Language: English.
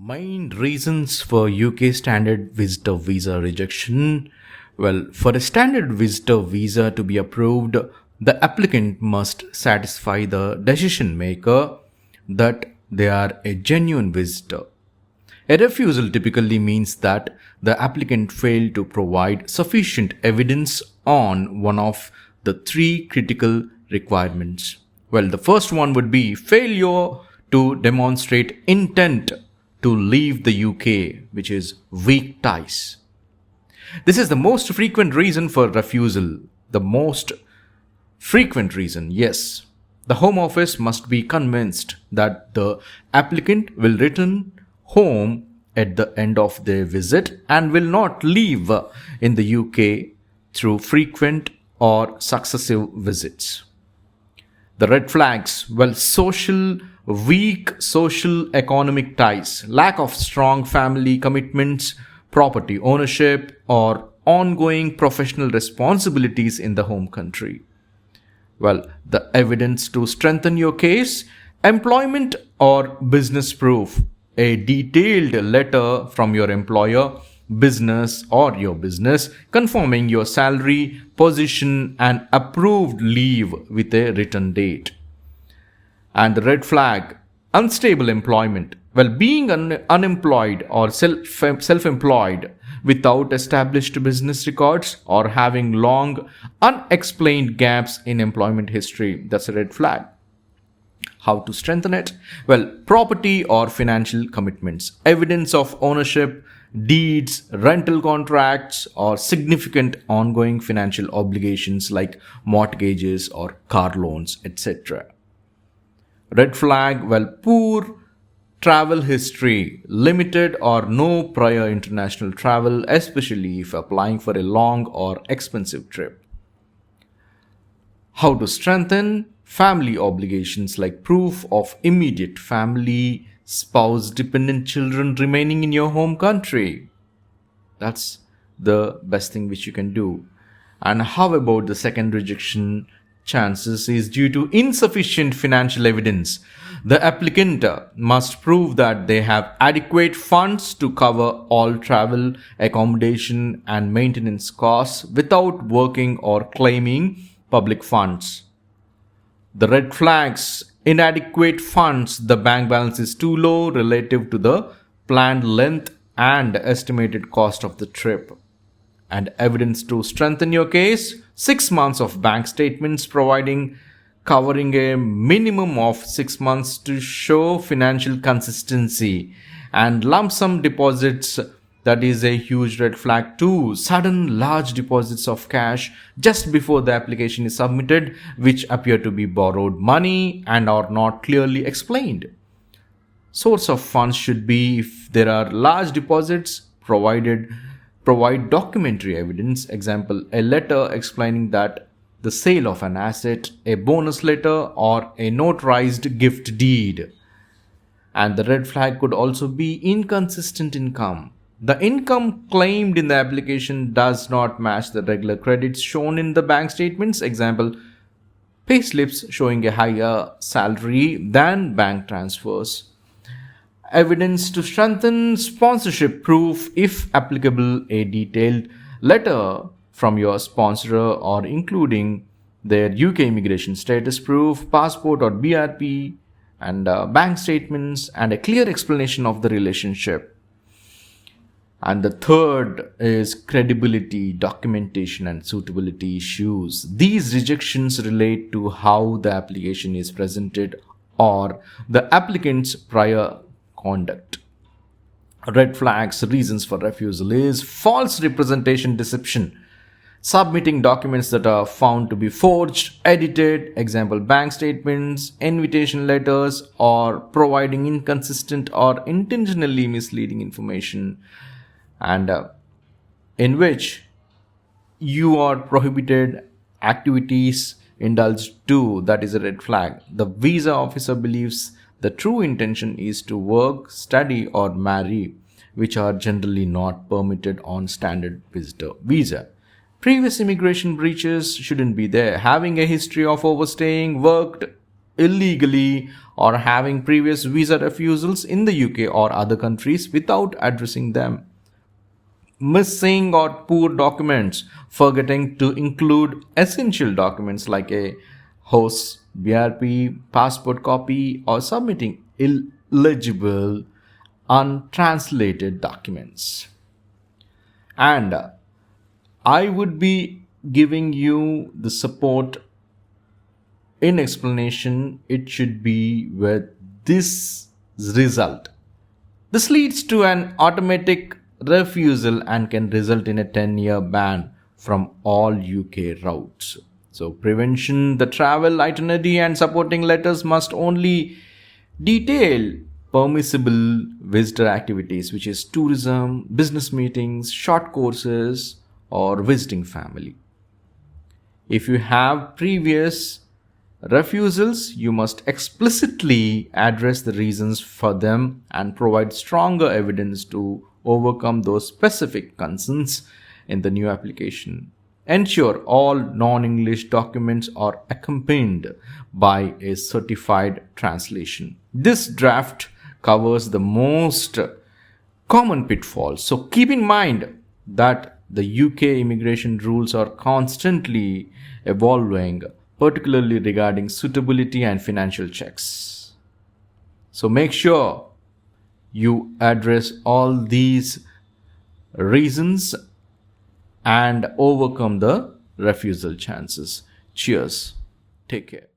Main reasons for UK standard visitor visa rejection. Well, for a standard visitor visa to be approved, the applicant must satisfy the decision maker that they are a genuine visitor. A refusal typically means that the applicant failed to provide sufficient evidence on one of the three critical requirements. Well, the first one would be failure to demonstrate intent to leave the UK, which is weak ties. This is the most frequent reason for refusal. The most frequent reason, yes. The Home Office must be convinced that the applicant will return home at the end of their visit and will not leave in the UK through frequent or successive visits. The red flags, well, weak social economic ties, lack of strong family commitments, property ownership, or ongoing professional responsibilities in the home country. Well, the evidence to strengthen your case, employment or business proof, a detailed letter from your employer, business or your business confirming your salary, position, and approved leave with a written date. And the red flag, unstable employment. Well, being unemployed or self-employed without established business records or having long unexplained gaps in employment history, that's a red flag. How to strengthen it? Well, property or financial commitments, evidence of ownership, deeds, rental contracts, or significant ongoing financial obligations like mortgages or car loans, etc. Red flag, well, poor travel history, limited or no prior international travel, especially if applying for a long or expensive trip. How to strengthen? Family obligations like proof of immediate family, spouse, dependent children remaining in your home country. That's the best thing which you can do. And how about the second rejection chances is due to insufficient financial evidence. The applicant must prove that they have adequate funds to cover all travel, accommodation, and maintenance costs without working or claiming public funds. The red flags, inadequate funds, the bank balance is too low relative to the planned length and estimated cost of the trip. And evidence to strengthen your case, 6 months of bank statements covering a minimum of 6 months to show financial consistency, and lump sum deposits, that is a huge red flag too. Sudden large deposits of cash just before the application is submitted, which appear to be borrowed money and are not clearly explained. Source of funds should be, if there are large deposits, provide documentary evidence, example, a letter explaining that the sale of an asset, a bonus letter, or a notarized gift deed. And the red flag could also be inconsistent income. The income claimed in the application does not match the regular credits shown in the bank statements, example, payslips showing a higher salary than bank transfers. Evidence to strengthen sponsorship proof, if applicable, a detailed letter from your sponsor or including their UK immigration status proof, passport or BRP, and bank statements, and a clear explanation of the relationship. And the third is credibility, documentation, and suitability issues. These rejections relate to how the application is presented or the applicant's prior conduct. Red flags, reasons for refusal is false representation, deception, submitting documents that are found to be forged, edited, example, bank statements, invitation letters, or providing inconsistent or intentionally misleading information, and in which you are prohibited activities indulged to, that is a red flag. The visa officer believes the true intention is to work, study, or marry, which are generally not permitted on standard visitor visa. Previous immigration breaches shouldn't be there. Having a history of overstaying, worked illegally or having previous visa refusals in the UK or other countries without addressing them. Missing or poor documents, forgetting to include essential documents like a host BRP, passport copy, or submitting illegible, untranslated documents. And I would be giving you the support in explanation. It should be with this result. This leads to an automatic refusal and can result in a 10-year ban from all UK routes. So, prevention, the travel itinerary and supporting letters must only detail permissible visitor activities, which is tourism, business meetings, short courses, or visiting family. If you have previous refusals, you must explicitly address the reasons for them and provide stronger evidence to overcome those specific concerns in the new application. Ensure all non English documents are accompanied by a certified translation. This draft covers the most common pitfalls. So keep in mind that the UK immigration rules are constantly evolving, particularly regarding suitability and financial checks. So make sure you address all these reasons and overcome the refusal chances. Cheers. Take care.